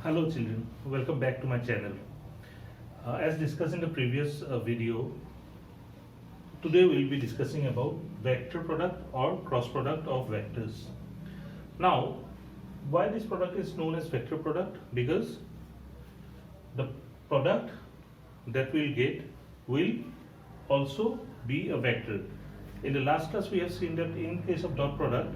Hello children, welcome back to my channel. As discussed in the previous video, today we will be discussing about vector product or cross product of vectors. Now, why this product is known as vector product? Because the product that we will get will also be a vector. In the last class we have seen that in case of dot product,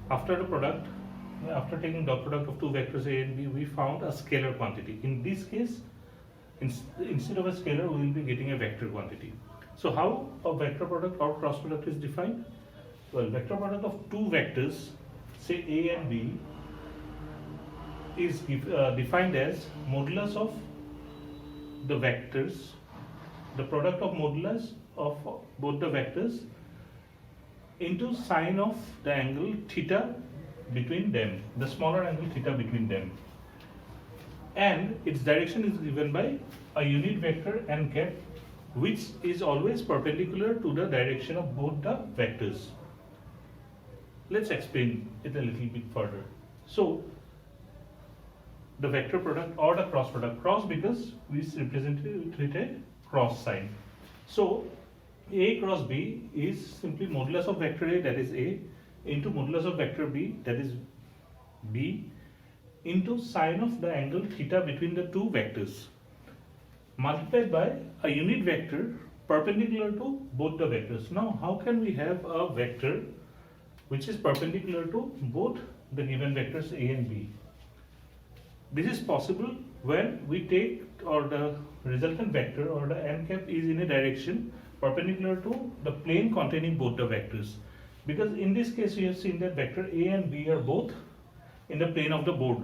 after taking dot product of two vectors A and B, we found a scalar quantity. In this case, instead of a scalar, we will be getting a vector quantity. So how a vector product or cross product is defined? Well, vector product of two vectors, say A and B, is defined as modulus of the vectors, the product of modulus of both the vectors into sine of the angle theta between them, the smaller angle theta between them, and its direction is given by a unit vector n cap, which is always perpendicular to the direction of both the vectors. Let's explain it a little bit further. So the vector product or the cross product, cross because we represent it with a cross sign. So A cross B is simply modulus of vector A, that is A, into modulus of vector B, that is B, into sine of the angle theta between the two vectors, multiplied by a unit vector perpendicular to both the vectors. Now, how can we have a vector which is perpendicular to both the given vectors A and B? This is possible when we take, or the resultant vector or the n cap is in a direction perpendicular to the plane containing both the vectors. Because in this case we have seen that vector A and B are both in the plane of the board.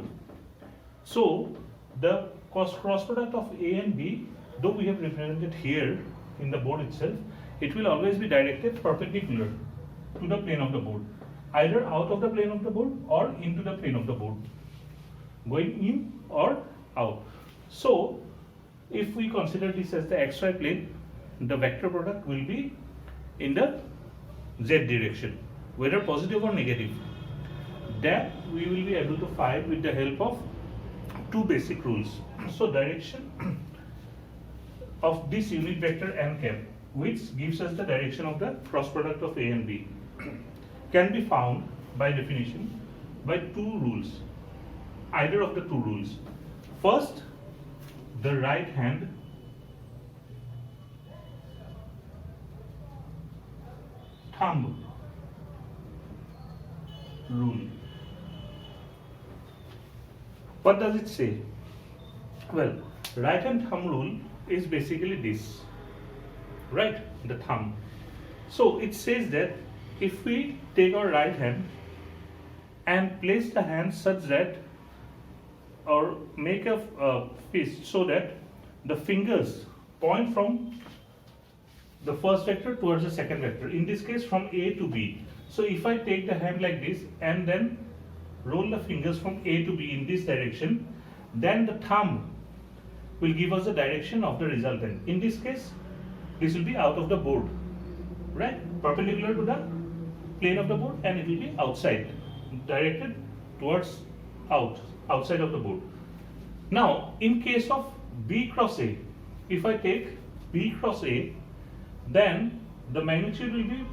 So the cross product of A and B, though we have represented here in the board itself, it will always be directed perpendicular to the plane of the board, either out of the plane of the board or into the plane of the board, going in or out. So if we consider this as the xy plane, the vector product will be in the z direction, whether positive or negative. That we will be able to find with the help of two basic rules. So direction of this unit vector n cap, which gives us the direction of the cross product of A and B, can be found by definition by two rules, either of the two rules. First, the right hand thumb rule. What does it say? Well, right hand thumb rule is basically this, right? The thumb. So it says that if we take our right hand and place the hand such that, or make a fist so that the fingers point from the first vector towards the second vector, in this case from A to B. So if I take the hand like this and then roll the fingers from A to B in this direction, then the thumb will give us the direction of the resultant. In this case, this will be out of the board, right? Perpendicular to the plane of the board, and it will be outside, directed towards outside of the board. Now, in case of B cross A, if I take B cross A, then the magnitude will be,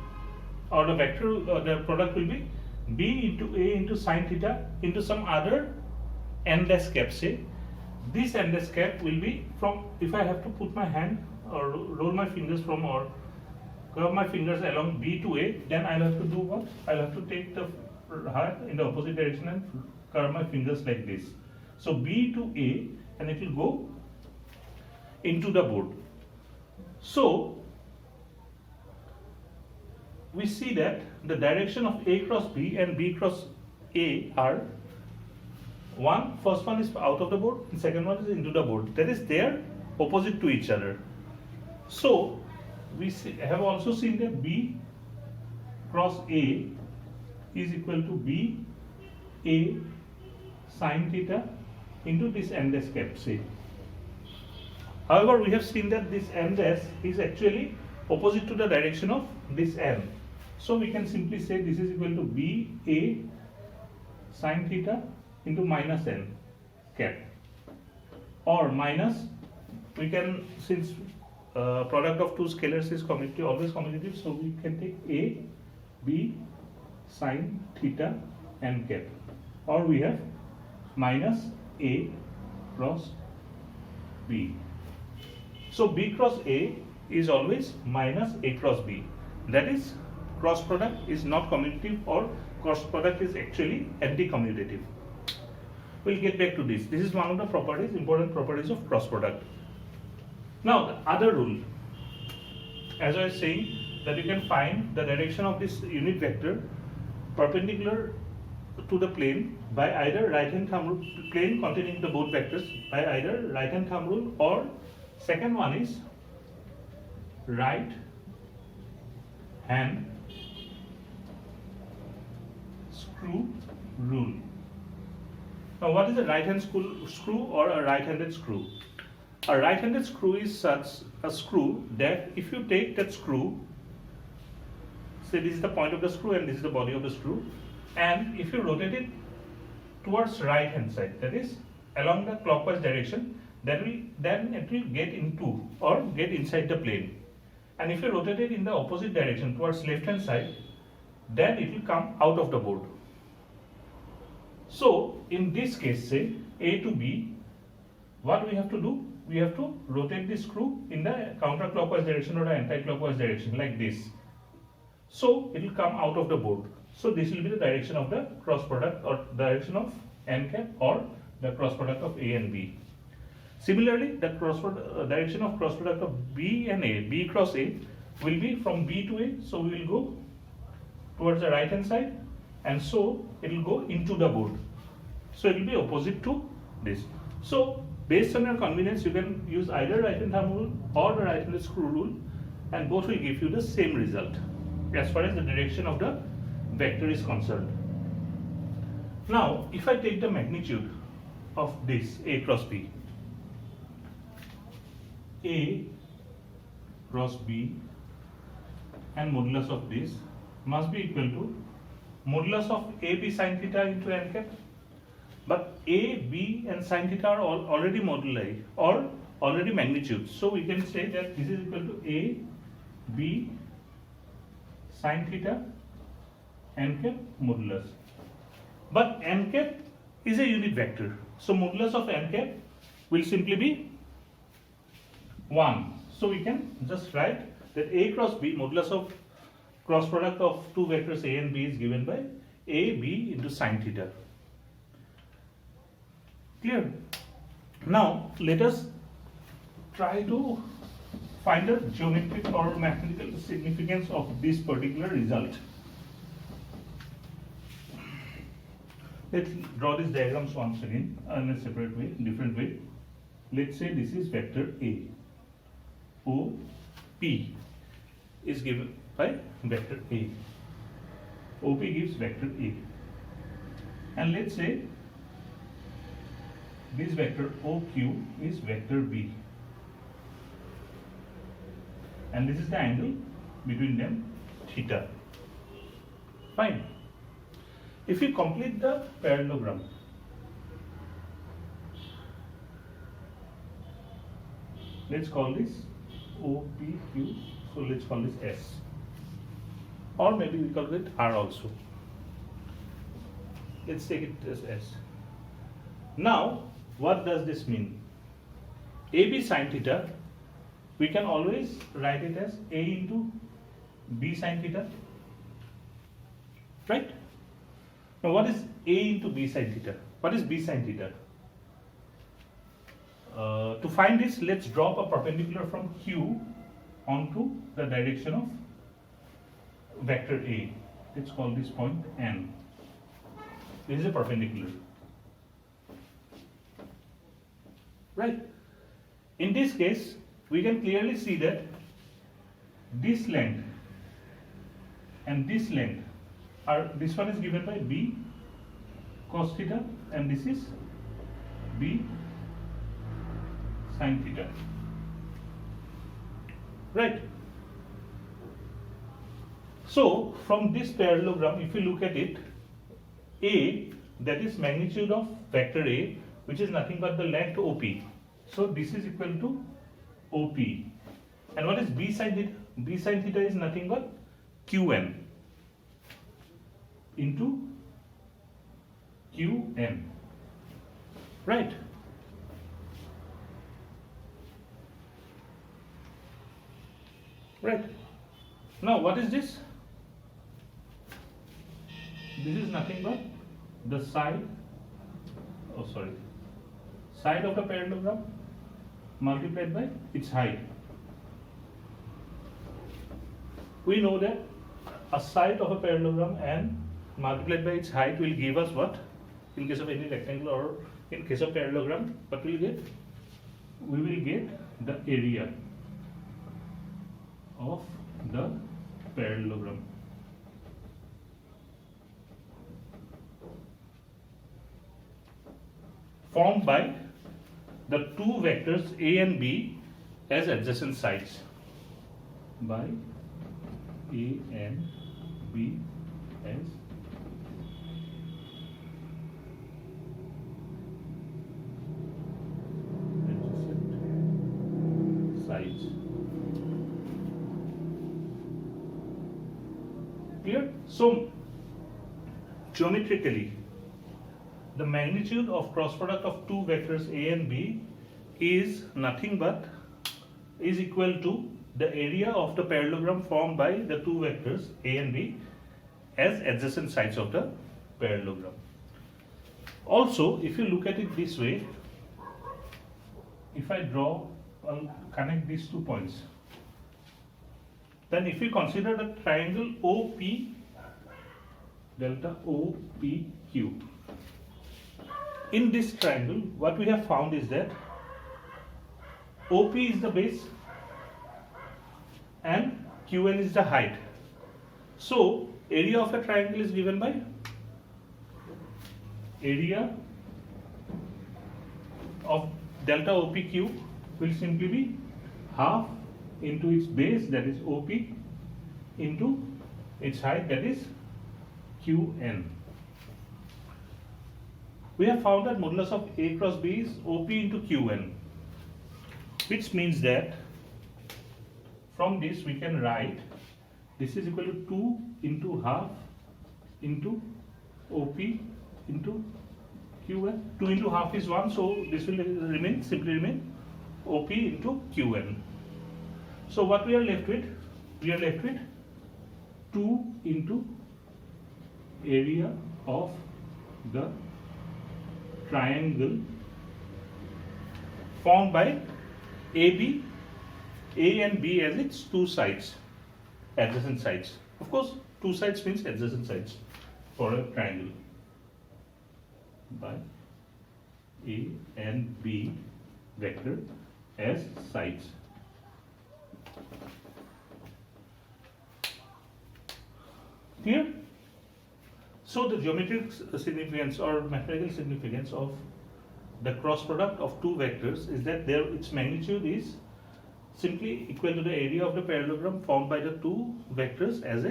or the vector, the product will be B into A into sine theta into some other n-less cap, say. This n-less cap will be from, if I have to put my hand or roll my fingers from, or curve my fingers along B to A, then I'll have to do what? I'll have to take the hand in the opposite direction and curve my fingers like this. So B to A, and it will go into the board. So we see that the direction of A cross B and B cross A are, first one is out of the board, and second one is into the board. That is, they are opposite to each other. So we have also seen that B cross A is equal to B A sine theta into this n-dash cap, say. However, we have seen that this n-dash is actually opposite to the direction of this n. So we can simply say this is equal to B A sine theta into minus n. cap, or minus, we can, since product of two scalars is commutative, always commutative, so we can take A, B sine theta n cap, or we have minus A cross B. So B cross A is always minus A cross B. That is, cross product is not commutative, or cross product is actually anti-commutative. We'll get back to this. This is one of the properties, important properties of cross product. Now the other rule, as I was saying, that you can find the direction of this unit vector perpendicular to the plane by either right hand thumb rule, plane containing the both vectors, by either right hand thumb rule, or second one is right hand screw rule. Now what is a right hand screw or a right handed screw? A right handed screw is such a screw that if you take that screw, say this is the point of the screw and this is the body of the screw, and if you rotate it towards right hand side, that is along the clockwise direction, then it will get into or get inside the plane. And if you rotate it in the opposite direction towards left hand side, then it will come out of the board. So in this case, say A to B, what we have to do? We have to rotate the screw in the counterclockwise direction or the anti-clockwise direction, like this. So it will come out of the board. So this will be the direction of the cross product, or direction of n cap, or the cross product of A and B. Similarly, the direction of cross product of B and A, B cross A, will be from B to A. So we will go towards the right hand side, and so it will go into the board. So it will be opposite to this. So based on your convenience, you can use either right hand thumb rule or the right handed screw rule, and both will give you the same result as far as the direction of the vector is concerned. Now, if I take the magnitude of this A cross B, A cross B and modulus of this must be equal to modulus of AB sin theta into n cap. But A, B and sin theta are already moduli or already magnitudes. So we can say that this is equal to A, B sin theta n cap modulus. But n cap is a unit vector. So modulus of n cap will simply be 1. So we can just write that A cross B, modulus of cross product of two vectors A and B, is given by A, B into sin theta. Clear? Now let us try to find the geometric or mathematical significance of this particular result. Let's draw these diagrams once again in a separate way, different way. Let's say this is vector A. O P is given by vector A. OP gives vector A. And let's say this vector OQ is vector B. And this is the angle between them, theta. Fine. If we complete the parallelogram, let's call this OPQ, so let's call this S. Or maybe we call it R also. Let's take it as S. Now, what does this mean? AB sin theta, we can always write it as A into B sin theta, right? Now what is A into B sin theta? What is B sin theta? To find this, let's drop a perpendicular from Q onto the direction of vector A. Let's call this point N. This is a perpendicular. Right? In this case, we can clearly see that this length and this length are, this one is given by B cos theta and this is B sin theta. Right? So from this parallelogram, if you look at it, A, that is magnitude of vector A, which is nothing but the length OP. So this is equal to OP. And what is B sin theta? B sin theta is nothing but QN into QN. Right? Right. Now what is this? This is nothing but the side of the parallelogram multiplied by its height. We know that a side of a parallelogram and multiplied by its height will give us what? In case of any rectangle or in case of parallelogram, what will get? We will get the area of the parallelogram. Formed by the two vectors A and B as adjacent sides. By A and B as adjacent sides. Clear? So, geometrically, the magnitude of cross product of two vectors A and B is nothing but is equal to the area of the parallelogram formed by the two vectors A and B as adjacent sides of the parallelogram. Also, if you look at it this way, if I draw, I'll connect these 2 points. Then if we consider the triangle OP, delta OPQ. In this triangle, what we have found is that OP is the base and QN is the height. So, area of a triangle is given by area of delta OPQ will simply be half into its base, that is OP, into its height, that is QN. We have found that modulus of A cross B is OP into QN, which means that from this we can write this is equal to 2 into half into OP into QN. 2 into half is 1, so this will simply remain OP into QN. So what we are left with? We are left with 2 into area of the triangle formed by AB, A and B as its two sides, adjacent sides. Of course, two sides means adjacent sides for a triangle, by A and B vector as sides. Clear? So the geometric significance or mathematical significance of the cross product of two vectors is that its magnitude is simply equal to the area of the parallelogram formed by the two vectors as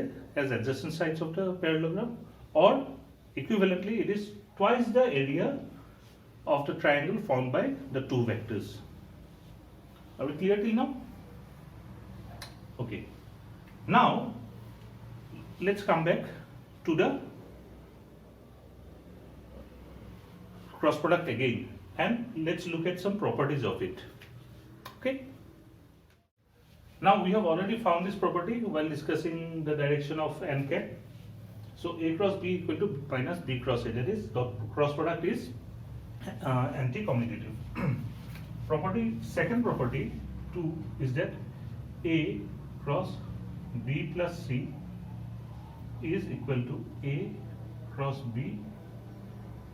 adjacent sides of the parallelogram, or equivalently it is twice the area of the triangle formed by the two vectors. Are we clear till now? Okay. Now let's come back to the cross product again and let's look at some properties of it. Okay. Now we have already found this property while discussing the direction of n cat. So A cross B equal to minus B cross A, that is the cross product is anti-commutative. Second property 2 is that A cross B plus C is equal to A cross B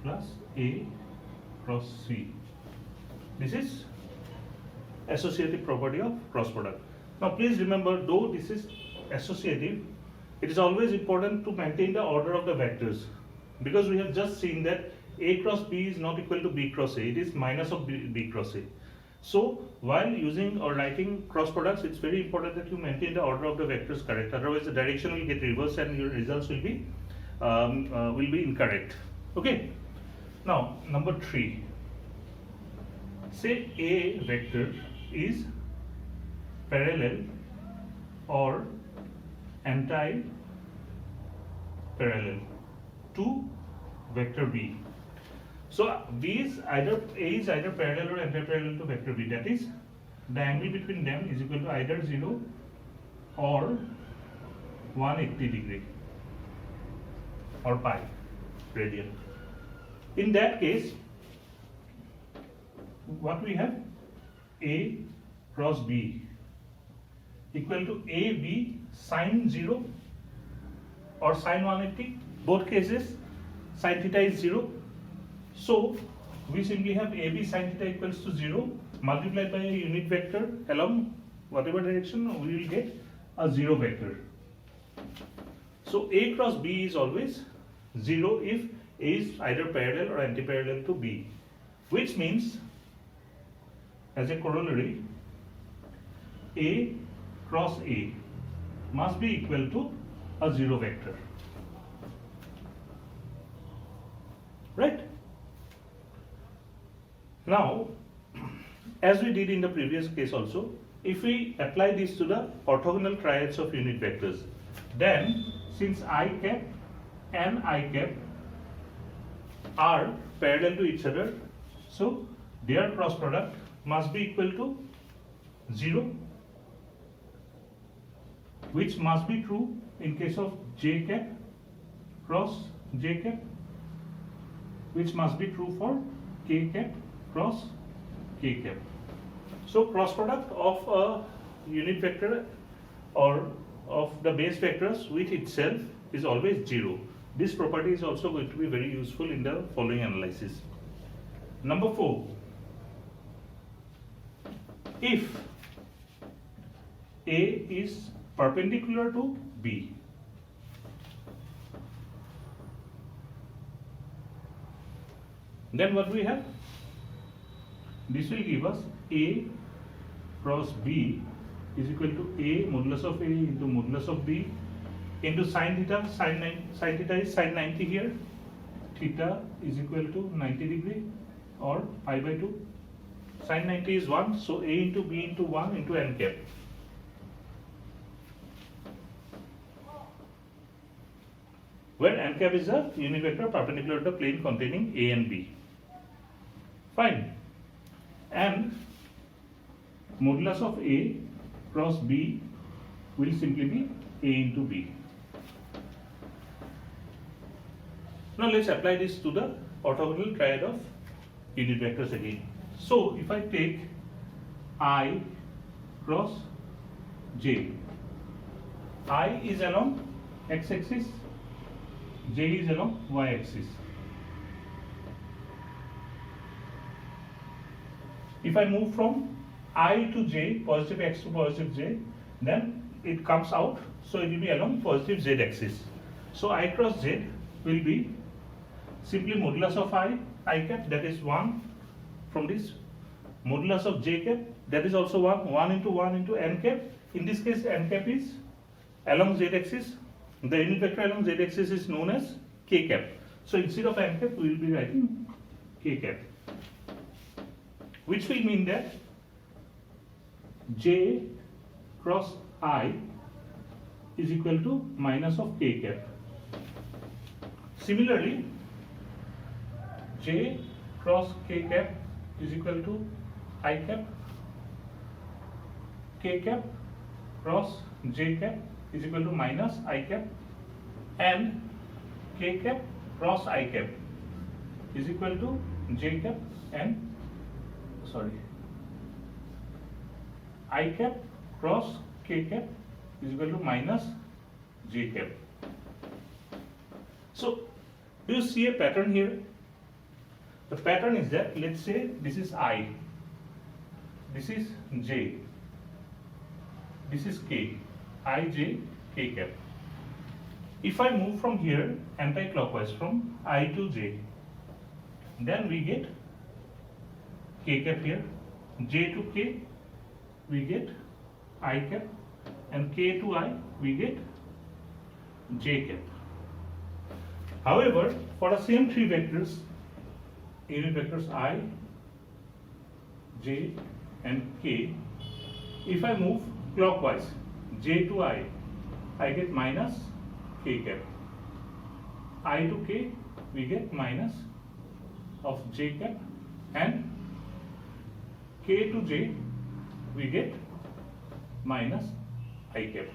plus A cross C. This is associative property of cross product. Now please remember, though this is associative, it is always important to maintain the order of the vectors, because we have just seen that A cross B is not equal to B cross A, it is minus of B cross A. So while using or writing cross products, it's very important that you maintain the order of the vectors correct, otherwise the direction will get reversed and your results will be incorrect. Okay. Now number 3, say a vector is parallel or anti-parallel to vector B. So B is either A is either parallel or anti-parallel to vector B. That is, the angle between them is equal to either 0 or 180 degree or pi radian. In that case, what we have, A cross B equal to AB sine 0 or sine 180. Both cases sin theta is 0. So we simply have AB sin theta equals to 0 multiplied by a unit vector along whatever direction, we will get a 0 vector. So A cross B is always 0 if A is either parallel or anti-parallel to B, which means, as a corollary, A cross A must be equal to a 0 vector. Right? Now, as we did in the previous case also, if we apply this to the orthogonal triads of unit vectors, then since I cap and I cap are parallel to each other, so their cross product must be equal to 0, which must be true in case of j cap cross j cap, which must be true for k cap cross k cap. So cross product of a unit vector or of the base vectors with itself is always 0. This property is also going to be very useful in the following analysis. Number 4, if A is perpendicular to B, then what we have? This will give us A cross B is equal to A modulus of A into modulus of B into sin theta. Sin theta is sin 90 here. Theta is equal to 90 degree or pi by 2. Sin 90 is 1, so A into B into 1 into n cap. Where n cap is a unit vector perpendicular to the plane containing A and B. Fine. And modulus of A cross B will simply be A into B. Now let's apply this to the orthogonal triad of unit vectors again. So if I take I cross J, I is along x-axis, J is along y-axis. If I move from I to J, positive x to positive J, then it comes out, so it will be along positive Z axis. So I cross Z will be simply modulus of I cap, that is 1 from this, modulus of J cap, that is also 1 into n cap. In this case, n cap is along Z axis. The unit vector along Z axis is known as k cap. So instead of n cap, we will be writing k cap, which will mean that J cross I is equal to minus of k cap. Similarly, J cross k cap is equal to I cap, k cap cross j cap is equal to minus I cap, and k cap cross I cap is equal to j cap and I cap cross k cap is equal to minus j cap. So do you see a pattern here? The pattern is that, let's say this is I, this is j, this is k, I, j, k cap. If I move from here anti-clockwise from I to j, then we get k cap here, j to k we get I cap, and k to I we get j cap. However, for the same three vectors, unit vectors I, j and k. If I move clockwise j to I get minus k cap. I to k we get minus of j cap, and k to j we get minus I cap.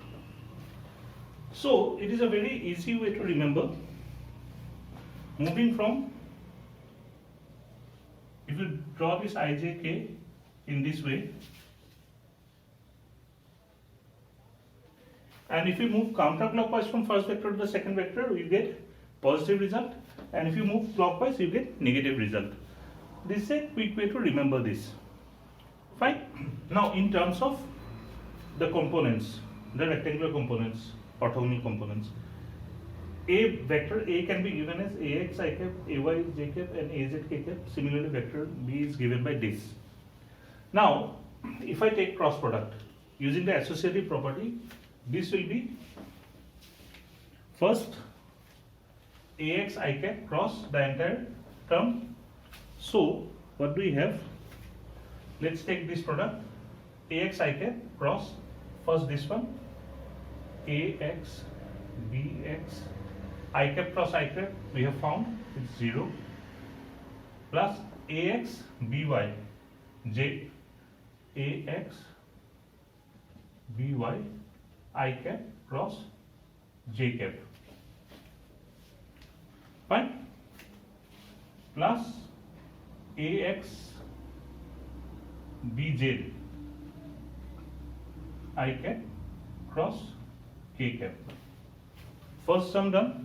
So it is a very easy way to remember. Moving from, if you draw this ijk in this way, and if you move counterclockwise from first vector to the second vector, you get positive result, and if you move clockwise, you get negative result. This is a quick way to remember this. Fine. Now, in terms of the components, the rectangular components, orthogonal components, a vector A can be given as ax I cap, ay j cap, and az k cap. Similarly, vector B is given by this. Now, if I take cross product using the associative property, this will be first ax I cap cross the entire term. So, what do we have? Let's take this product ax I cap cross first this one ax bx I cap cross I cap, we have found it's 0, plus ax by j ax by I cap cross j cap. Fine. Plus ax bj I cap cross k cap. First sum done.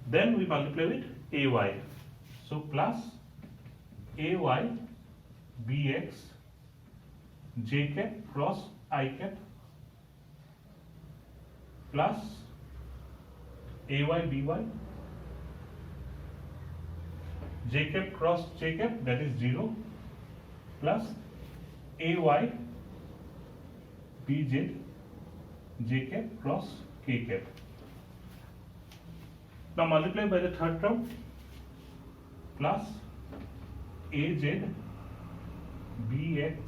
Then we multiply with ay. So plus ay bx j cap cross I cap plus ay by j cap cross j cap, that is 0, plus ay bz j cap cross k cap. Now multiply by the third term, plus az bx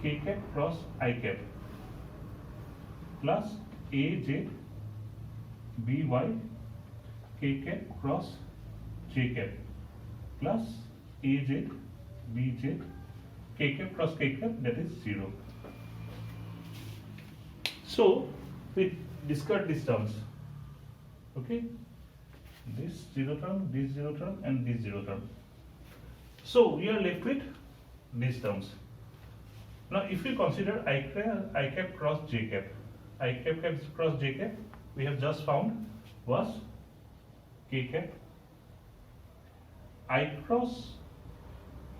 k cap cross I cap, plus az by k cap cross j cap, plus az bz k cap cross k cap, that is 0. So we discard these terms. Okay, this 0 term, this 0 term, and this 0 term. So we are left with these terms. Now, if we consider I cap cross j cap, I cap cross j cap, we have just found was k cap. I cross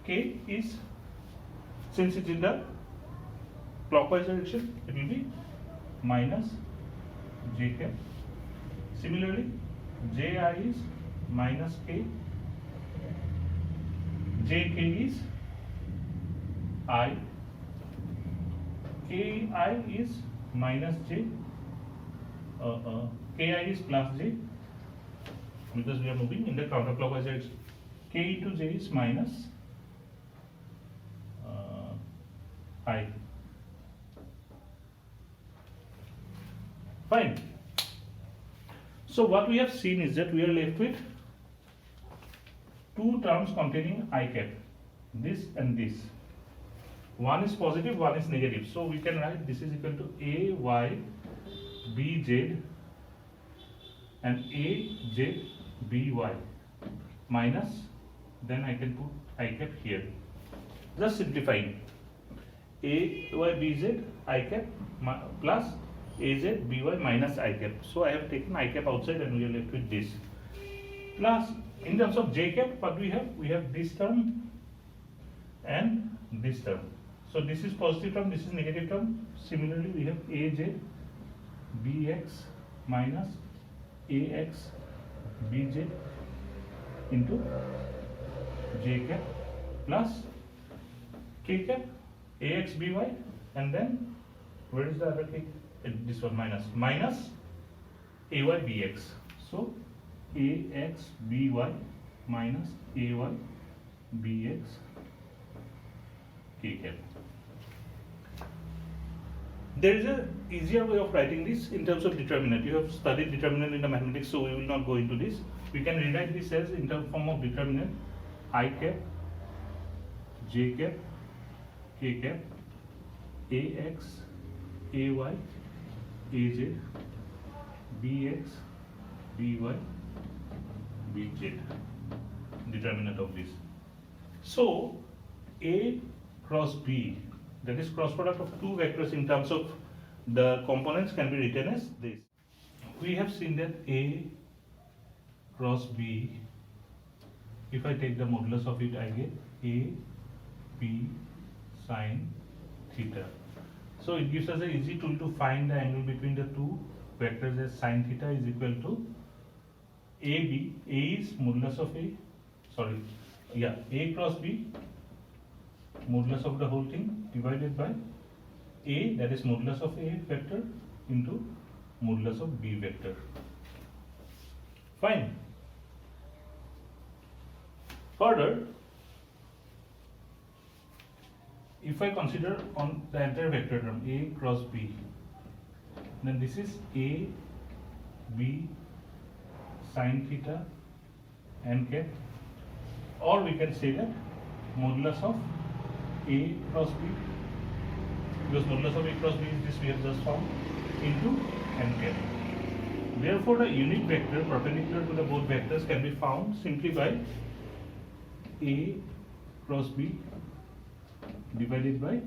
k is, since it is in the clockwise direction, it will be minus j cap. Similarly, ji is minus k, jk is I, ki is minus j, ki is plus j, because we are moving in the counterclockwise direction. K into j is minus I. Fine. So what we have seen is that we are left with two terms containing I cap, this and this. One is positive, one is negative. So we can write this is equal to ay bz and az by minus, then I can put I cap here. Just simplifying. Ay bz I cap plus az by minus I cap. So I have taken I cap outside and we are left with this. Plus, in terms of j cap, what we have? We have this term and this term. So this is positive term, this is negative term. Similarly, we have az bx minus ax bj into j cap plus k cap ax by, and then where is the other k? This one minus ay bx. So ax by minus ay bx k cap. There is a easier way of writing this in terms of determinant. You have studied determinant in the mathematics, so we will not go into this. We can rewrite this as in the form of determinant I cap, j cap, k cap, ax, ay, az, bx, by, bz. Determinant of this. So A cross B, that is cross product of two vectors in terms of the components, can be written as this. We have seen that A cross B, if I take the modulus of it, I get A B sine theta. So it gives us an easy tool to find the angle between the two vectors, as sine theta is equal to AB. A is modulus of A, A cross B, modulus of the whole thing, divided by A, that is modulus of A vector, into modulus of B vector. Fine. Further, if I consider on the entire vector term A cross B, then this is A B sine theta n cap, or we can say that modulus of A cross B, because modulus of A cross B is this we have just found, into n cap. Therefore, the unit vector perpendicular to the both vectors can be found simply by A cross B divided by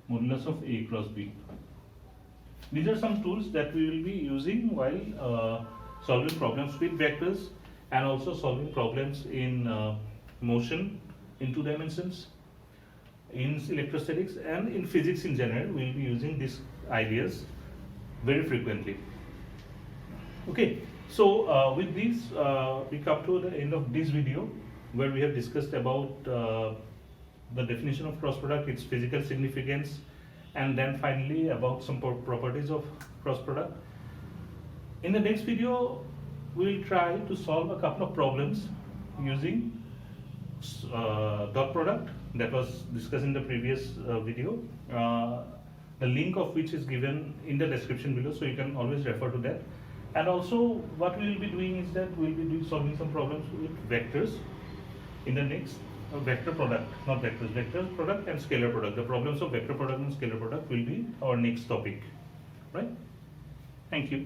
modulus of A cross B. These are some tools that we will be using while solving problems with vectors and also solving problems in motion in 2 dimensions, in electrostatics, and in physics in general. We will be using these ideas very frequently. Okay, so with this we come to the end of this video, where we have discussed about the definition of cross product, its physical significance, and then finally about some properties of cross product. In the next video, we will try to solve a couple of problems using dot product that was discussed in the previous video, the link of which is given in the description below, so you can always refer to that. And also what we will be doing is that we will be solving some problems with vectors in the next vector product, not vectors, vector product and scalar product. The problems of vector product and scalar product will be our next topic, right? Thank you.